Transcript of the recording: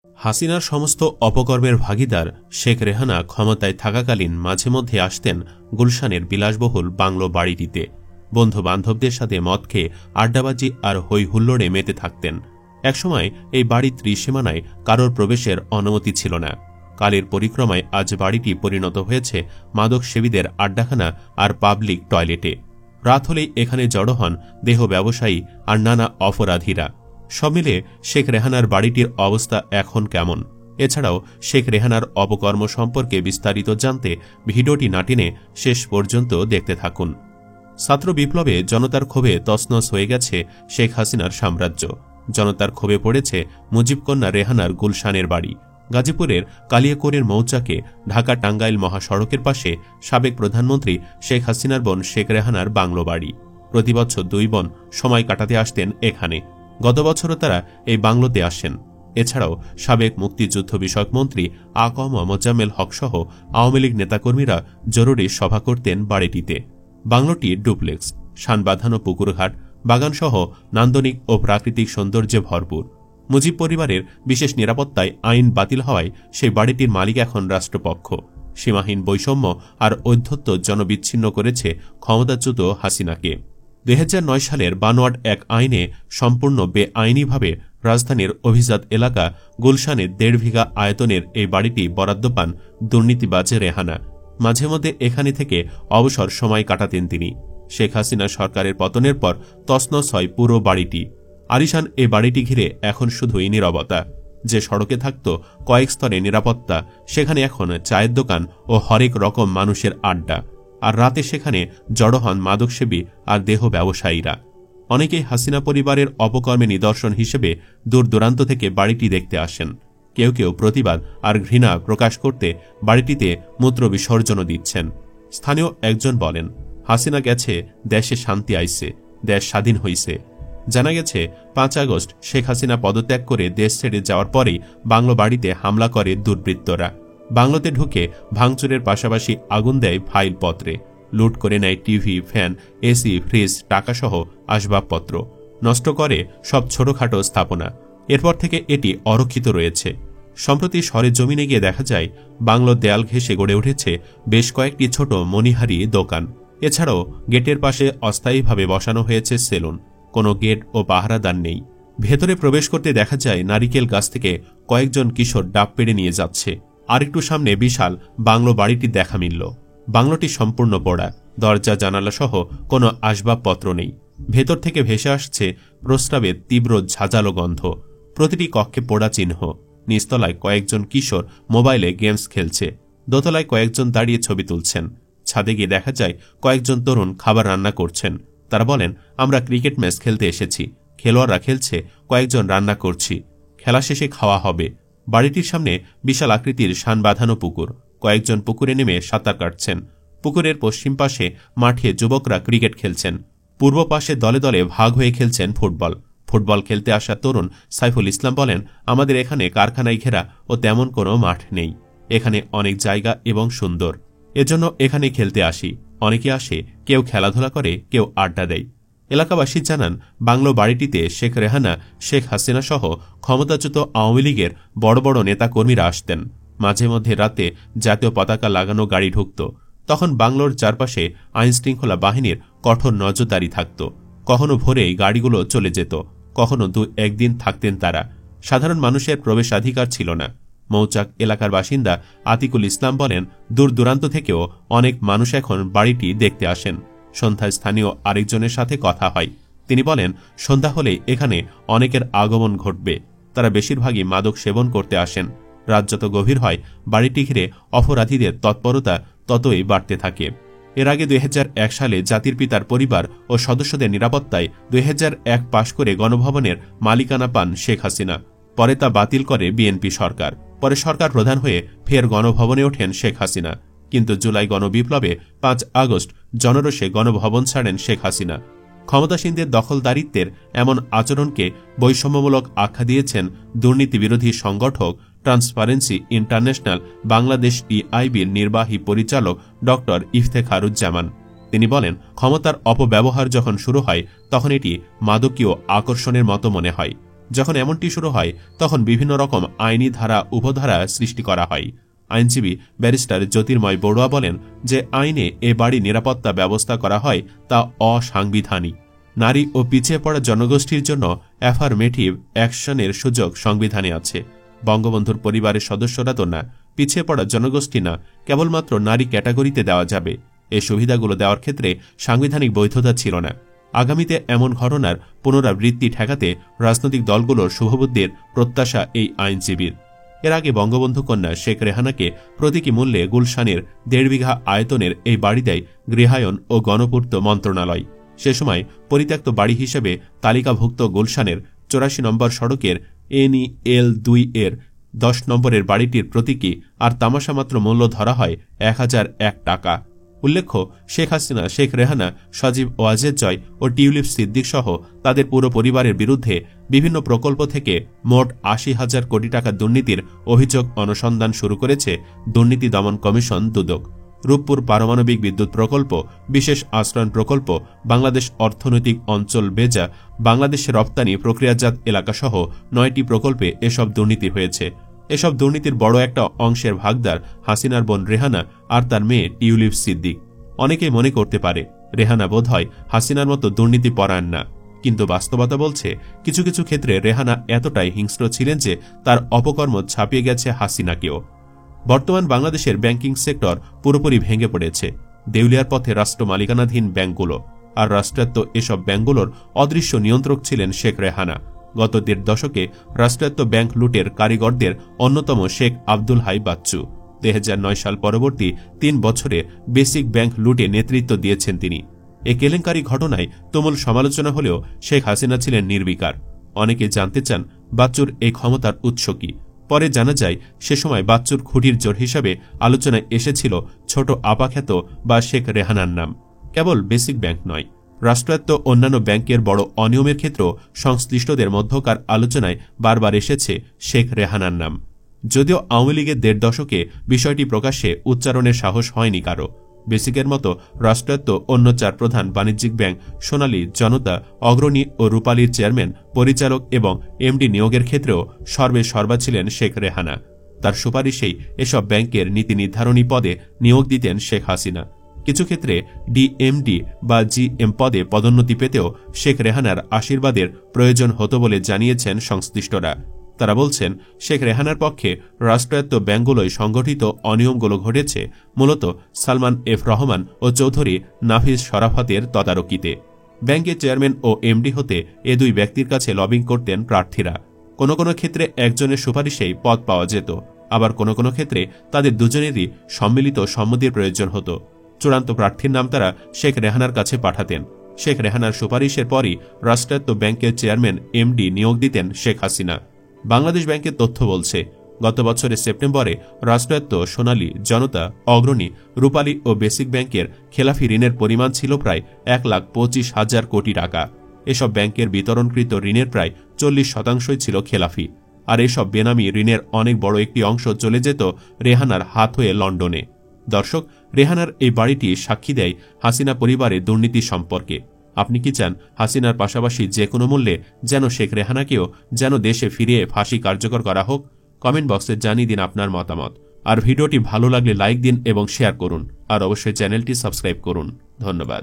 হাসিনার সমস্ত অপকর্মের ভাগিদার শেখ রেহানা ক্ষমতায় থাকাকালীন মাঝে মধ্যে আসতেন গুলশানের বিলাসবহুল বাংলো বাড়িটিতে। বন্ধু বান্ধবদের সাথে মদ খেয়ে আড্ডাবাজি আর হৈ হুল্লোড়ে মেতে থাকতেন। একসময় এই বাড়ির ত্রিসীমানায় কারোর প্রবেশের অনুমতি ছিল না। কালের পরিক্রমায় আজ বাড়িটি পরিণত হয়েছে মাদক সেবীদের আড্ডাখানা আর পাবলিক টয়লেটে। রাত হলেই এখানে জড়ো হন দেহ ব্যবসায়ী আর নানা অপরাধীরা। সব মিলে শেখ রেহানার বাড়িটির অবস্থা এখন কেমন, এছাড়াও শেখ রেহানার অপকর্ম সম্পর্কে বিস্তারিত জানতে ভিডিওটি না টেনে শেষ পর্যন্ত দেখতে থাকুন। ছাত্র বিপ্লবে জনতার ক্ষোভে তছনছ হয়ে গেছে শেখ হাসিনার সাম্রাজ্য। জনতার ক্ষোভে পড়েছে মুজিবকন্যা রেহানার গুলশানের বাড়ি। গাজীপুরের কালিয়াকৈরের মৌচাকে ঢাকা টাঙ্গাইল মহাসড়কের পাশে সাবেক প্রধানমন্ত্রী শেখ হাসিনার বোন শেখ রেহানার বাংলো বাড়ি। প্রতিবছর দুই বোন সময় কাটাতে আসতেন এখানে। গত বছরও তারা এই বাংলোতে আসেন। এছাড়াও সাবেক মুক্তিযুদ্ধ বিষয়ক মন্ত্রী আ.ক.ম মোজাম্মেল হক সহ আওয়ামী লীগ নেতাকর্মীরা জরুরি সভা করতেন বাড়িটিতে। বাংলোটি ডুপ্লেক্স, শানবাঁধানো পুকুরঘাট, বাগানসহ নান্দনিক ও প্রাকৃতিক সৌন্দর্যে ভরপুর। মুজিব পরিবারের বিশেষ নিরাপত্তায় আইন বাতিল হওয়ায় সেই বাড়িটির মালিক এখন রাষ্ট্রপক্ষ। সীমাহীন বৈষম্য আর ঔদ্ধত্য জনবিচ্ছিন্ন করেছে ক্ষমতাচ্যুত হাসিনাকে। 2009 সালের বানোয়াট এক আইনে সম্পূর্ণ বেআইনিভাবে রাজধানীর অভিজাত এলাকা গুলশানে 1.5 বিঘা আয়তনের এই বাড়িটি বরাদ্দ পান দুর্নীতিবাজ রেহানা। মাঝে মধ্যে এখানে থেকে অবসর সময় কাটাতেন তিনি। শেখ হাসিনা সরকারের পতনের পর তছনছ হয় পুরো বাড়িটি। আলিশান এ বাড়িটি ঘিরে এখন শুধুই নীরবতা। যে সড়কে থাকত কয়েক স্তরে নিরাপত্তা, সেখানে এখন চায়ের দোকান ও হরেক রকম মানুষের আড্ডা। আর রাতে সেখানে জড়ো হন মাদকসেবী আর দেহ ব্যবসায়ীরা। অনেকেই হাসিনা পরিবারের অপকর্মে নিদর্শন হিসেবে দূর দূরান্ত থেকে বাড়িটি দেখতে আসেন। কেউ কেউ প্রতিবাদ আর ঘৃণা প্রকাশ করতে বাড়িটিতে মূত্র বিসর্জনও দিচ্ছেন। স্থানীয় একজন বলেন, হাসিনা গেছে, দেশে শান্তি আইছে, দেশ স্বাধীন হইছে। জানা গেছে 5 আগস্ট শেখ হাসিনা পদত্যাগ করে দেশ ছেড়ে যাওয়ার পরেই বাংলো বাড়িতে হামলা করে দুর্বৃত্তরা। বাংলোতে ঢুকে ভাঙচুরের পাশাপাশি আগুন দেয় ফাইলপত্রে, লুট করে নেয় টিভি, ফ্যান, এসি, ফ্রিজ, টাকাসহ আসবাবপত্র, নষ্ট করে সব ছোটখাটো স্থাপনা। এরপর থেকে এটি অরক্ষিত রয়েছে। সম্প্রতি শহরের জমিনে গিয়ে দেখা যায় বাংলোর দেয়াল ঘেঁষে গড়ে উঠেছে বেশ কয়েকটি ছোট মণিহারি দোকান। এছাড়াও গেটের পাশে অস্থায়ীভাবে বসানো হয়েছে সেলুন। কোনো গেট ও পাহারাদার নেই। ভেতরে প্রবেশ করতে দেখা যায় নারিকেল গাছ থেকে কয়েকজন কিশোর ডাব পেড়ে নিয়ে যাচ্ছে। আরেকটু সামনে বিশাল বাংলো বাড়িটি দেখা মিলল। বাংলোটি সম্পূর্ণ পোড়া, দরজা জানালা সহ কোনো আসবাবপত্র নেই। ভেতর থেকে ভেসে আসছে প্রস্রাবের তীব্র ঝাঁঝালো গন্ধ। প্রতিটি কক্ষে পোড়া চিহ্ন। নিচতলায় কয়েকজন কিশোর মোবাইলে গেমস খেলছে। দোতলায় কয়েকজন দাঁড়িয়ে ছবি তুলছেন। ছাদে গিয়ে দেখা যায় কয়েকজন তরুণ খাবার রান্না করছেন। তারা বলেন, আমরা ক্রিকেট ম্যাচ খেলতে এসেছি, খেলোয়াড়রা খেলছে, কয়েকজন রান্না করছি, খেলা শেষে খাওয়া হবে। বাড়িটির সামনে বিশাল আকৃতির শান বাঁধানো পুকুর। কয়েকজন পুকুরে নেমে সাঁতার কাটছেন। পুকুরের পশ্চিম পাশে মাঠে যুবকরা ক্রিকেট খেলছেন। পূর্ব পাশে দলে দলে ভাগ হয়ে খেলছেন ফুটবল। ফুটবল খেলতে আসা তরুণ সাইফুল ইসলাম বলেন, আমাদের এখানে কারখানায় ঘেরা ও তেমন কোনো মাঠ নেই। এখানে অনেক জায়গা এবং সুন্দর, এজন্য এখানে খেলতে আসি। অনেকে আসে, কেউ খেলাধুলা করে, কেউ আড্ডা দেয়। এলাকাবাসী জানান, বাংলো বাড়িটিতে শেখ রেহানা, শেখ হাসিনা সহ ক্ষমতাচ্যুত আওয়ামী লীগের বড় বড় নেতাকর্মীরা আসতেন। মাঝে মধ্যে রাতে জাতীয় পতাকা লাগানো গাড়ি ঢুকত। তখন বাংলোর চারপাশে আইনশৃঙ্খলা বাহিনীর কঠোর নজরদারি থাকত। কখনো ভোরেই গাড়িগুলো চলে যেত, কখনো 2-1 দিন থাকতেন তারা। সাধারণ মানুষের প্রবেশাধিকার ছিল না। মৌচাক এলাকার বাসিন্দা আতিকুল ইসলাম বলেন, দূর দূরান্ত থেকেও অনেক মানুষ এখন বাড়িটি দেখতে আসেন। সন্ধ্যায় স্থানীয় আরেকজনের সাথে কথা হয়। তিনি বলেন, সন্ধ্যা হলেই এখানে অনেকের আগমন ঘটবে। তারা বেশিরভাগই মাদক সেবন করতে আসেন। রাত যত গভীর হয়, বাড়িটি ঘিরে অপরাধীদের তৎপরতা ততই বাড়তে থাকে। এর আগে 2001 সালে জাতির পিতার পরিবার ও সদস্যদের নিরাপত্তায় 2001 পাশ করে গণভবনের মালিকানা পান শেখ হাসিনা। পরে তা বাতিল করে বিএনপি সরকার। পরে সরকার প্রধান হয়ে ফের গণভবনে ওঠেন শেখ হাসিনা। কিন্তু জুলাই গণবিপ্লবে 5 আগস্ট জনরোষে গণভবন ছাড়েন শেখ হাসিনা। ক্ষমতাসীনদের দখলদারিত্বের এমন আচরণকে বৈষম্যমূলক আখ্যা দিয়েছেন দুর্নীতিবিরোধী সংগঠক ট্রান্সপারেন্সি ইন্টারন্যাশনাল বাংলাদেশ টিআইবির নির্বাহী পরিচালক ড ইফতেখারুজ্জামান। তিনি বলেন, ক্ষমতার অপব্যবহার যখন শুরু হয় তখন এটি মাদকীয় আকর্ষণের মতো মনে হয়। যখন এমনটি শুরু হয় তখন বিভিন্ন রকম আইনি ধারা উপধারা সৃষ্টি করা হয়। আইনজীবী ব্যারিস্টার জ্যোতির্ময় বড়ুয়া বলেন যে আইনে এ বাড়ি নিরাপত্তা ব্যবস্থা করা হয় তা অসাংবিধানিক। নারী ও পিছিয়ে পড়া জনগোষ্ঠীর জন্য অ্যাফারমেটিভ অ্যাকশনের সুযোগ সংবিধানে আছে। বঙ্গবন্ধুর পরিবারের সদস্যরা তো না, পিছিয়ে পড়া জনগোষ্ঠী না, কেবলমাত্র নারী ক্যাটাগরিতে দেওয়া যাবে। এই সুবিধাগুলো দেওয়ার ক্ষেত্রে সাংবিধানিক বৈধতা ছিল না। আগামীতে এমন ঘটনার পুনরাবৃত্তি ঠেকাতে রাজনৈতিক দলগুলোর শুভবুদ্ধির প্রত্যাশা এই আইনজীবীর। এর আগে বঙ্গবন্ধু কন্যা শেখ রেহানাকে প্রতীকী মূল্যে গুলশানের 1.5 বিঘা আয়তনের এই বাড়ি দেয় গৃহায়ন ও গণপূর্ত মন্ত্রণালয়। সে সময় পরিত্যক্ত বাড়ি হিসেবে তালিকাভুক্ত গুলশানের 84 নম্বর সড়কের NEL 2 এর 10 নম্বরের বাড়িটির প্রতীকী আর তামাশামাত্র মূল্য ধরা হয় 1001 টাকা। উল্লেখ্য, শেখ হাসিনা, শেখ রেহানা, সজীব ওয়াজেদ জয় ও টিউলিপ সিদ্দিক সহ তাদের পুরো পরিবারের বিরুদ্ধে বিভিন্ন প্রকল্প থেকে মোট 80,000 কোটি টাকা দুর্নীতির অভিযোগ অনুসন্ধান শুরু করেছে দুর্নীতি দমন কমিশন দুদক। রূপপুর পারমাণবিক বিদ্যুৎ প্রকল্প, বিশেষ আশ্রয়ণ প্রকল্প, বাংলাদেশ অর্থনৈতিক অঞ্চল বেজা, বাংলাদেশে রপ্তানি প্রক্রিয়াজাত এলাকাসহ 9টি প্রকল্পে এসব দুর্নীতি হয়েছে। এসব দুর্নীতির বড় একটা অংশের ভাগদার হাসিনার বোন রেহানা আর তার মেয়ে টিউলিপ সিদ্দিক। অনেকেই মনে করতে পারে রেহানা বোধহয় হাসিনার মতো দুর্নীতি পরায়ণ না, কিন্তু বাস্তবতা বলছে কিছু কিছু ক্ষেত্রে রেহানা এতটাই হিংস্র ছিলেন যে তার অপকর্ম ছাপিয়ে গেছে হাসিনাকেও। বর্তমান বাংলাদেশের ব্যাংকিং সেক্টর পুরোপুরি ভেঙে পড়েছে। দেউলিয়ার পথে রাষ্ট্র মালিকানাধীন ব্যাংকগুলো, আর রাষ্ট্রায়ত্ত এসব ব্যাংকগুলোর অদৃশ্য নিয়ন্ত্রক ছিলেন শেখ রেহানা। গত 1.5 দশকে রাষ্ট্রায়ত্ত ব্যাংক লুটের কারিগরদের অন্যতম শেখ আব্দুল হাই বাচ্চু। 2009 সাল পরবর্তী 3 বছরে বেসিক ব্যাংক লুটে নেতৃত্ব দিয়েছেন তিনি। এ কেলেঙ্কারি ঘটনায় তুমুল সমালোচনা হলেও শেখ হাসিনা ছিলেন নির্বিকার। অনেকে জানতে চান বাচ্চুর এই ক্ষমতার উৎস কি। পরে জানা যায় সে সময় বাচ্চুর খুঁটির জোর হিসাবে আলোচনায় এসেছিল ছোট আপাখ্যাত বা শেখ রেহানার নাম। কেবল বেসিক ব্যাংক নয়, রাষ্ট্রায়ত্ত অন্যান্য ব্যাংকের বড় অনিয়মের ক্ষেত্রেও সংশ্লিষ্টদের মধ্যকার আলোচনায় বারবার এসেছে শেখ রেহানার নাম। যদিও আওয়ামী লীগের 1.5 দশকে বিষয়টি প্রকাশ্যে উচ্চারণের সাহস হয়নি কারো। বেসিকের মতো রাষ্ট্রায়ত্ত অন্য 4 প্রধান বাণিজ্যিক ব্যাংক সোনালী, জনতা, অগ্রণী ও রূপালীর চেয়ারম্যান, পরিচালক এবং এমডি নিয়োগের ক্ষেত্রেও সর্বা ছিলেন শেখ রেহানা। তার সুপারিশেই এসব ব্যাংকের নীতি নির্ধারণী পদে নিয়োগ দিতেন শেখ হাসিনা। কিছু ক্ষেত্রে ডিএমডি বা জিএম পদে পদোন্নতি পেতেও শেখ রেহানার আশীর্বাদের প্রয়োজন হতো বলে জানিয়েছেন সংশ্লিষ্টরা। তারা বলছেন শেখ রেহানার পক্ষে রাষ্ট্রায়ত্ত ব্যাংকগুলোয় সংগঠিত অনিয়মগুলো ঘটেছে মূলত সালমান এফ রহমান ও চৌধুরী নাফিস শরাফতের তদারকিতে। ব্যাংকের চেয়ারম্যান ও এমডি হতে এ 2 ব্যক্তির কাছে লবিং করতেন প্রার্থীরা। কোনো কোনো ক্ষেত্রে একজনের সুপারিশেই পদ পাওয়া যেত, আবার কোনো কোনো ক্ষেত্রে তাদের দুজনেরই সম্মিলিত সম্মতির প্রয়োজন হতো। চূড়ান্ত প্রার্থীর নাম তারা শেখ রেহানার কাছে পাঠাতেন। শেখ রেহানার সুপারিশের পরই রাষ্ট্রায়ত্ত ব্যাংকের চেয়ারম্যান এমডি নিয়োগ দিতেন শেখ হাসিনা। বাংলাদেশ ব্যাংকের তথ্য বলছে গত বছরের সেপ্টেম্বরে রাষ্ট্রায়ত্ত সোনালী, জনতা, অগ্রণী, রূপালী ও বেসিক ব্যাংকের খেলাফি ঋণের পরিমাণ ছিল প্রায় 1,25,000 কোটি টাকা। এসব ব্যাংকের বিতরণকৃত ঋণের প্রায় 40% ছিল খেলাফি। আর এসব বেনামি ঋণের অনেক বড় একটি অংশ চলে যেত রেহানার হাত হয়ে লন্ডনে। দর্শক, রেহানার এই বাড়িটি সাক্ষী দেয় হাসিনা পরিবারের দুর্নীতি সম্পর্কে। আপনি কি চান হাসিনার পাশাপাশি যে কোনো মূল্যে যেন শেখ রেহানাকেও যেন দেশে ফিরিয়ে ফাঁসি কার্যকর করা হোক? কমেন্ট বক্সে জানিয়ে দিন আপনার মতামত। আর ভিডিওটি ভালো লাগলে লাইক দিন এবং শেয়ার করুন। আর অবশ্যই চ্যানেলটি সাবস্ক্রাইব করুন। ধন্যবাদ।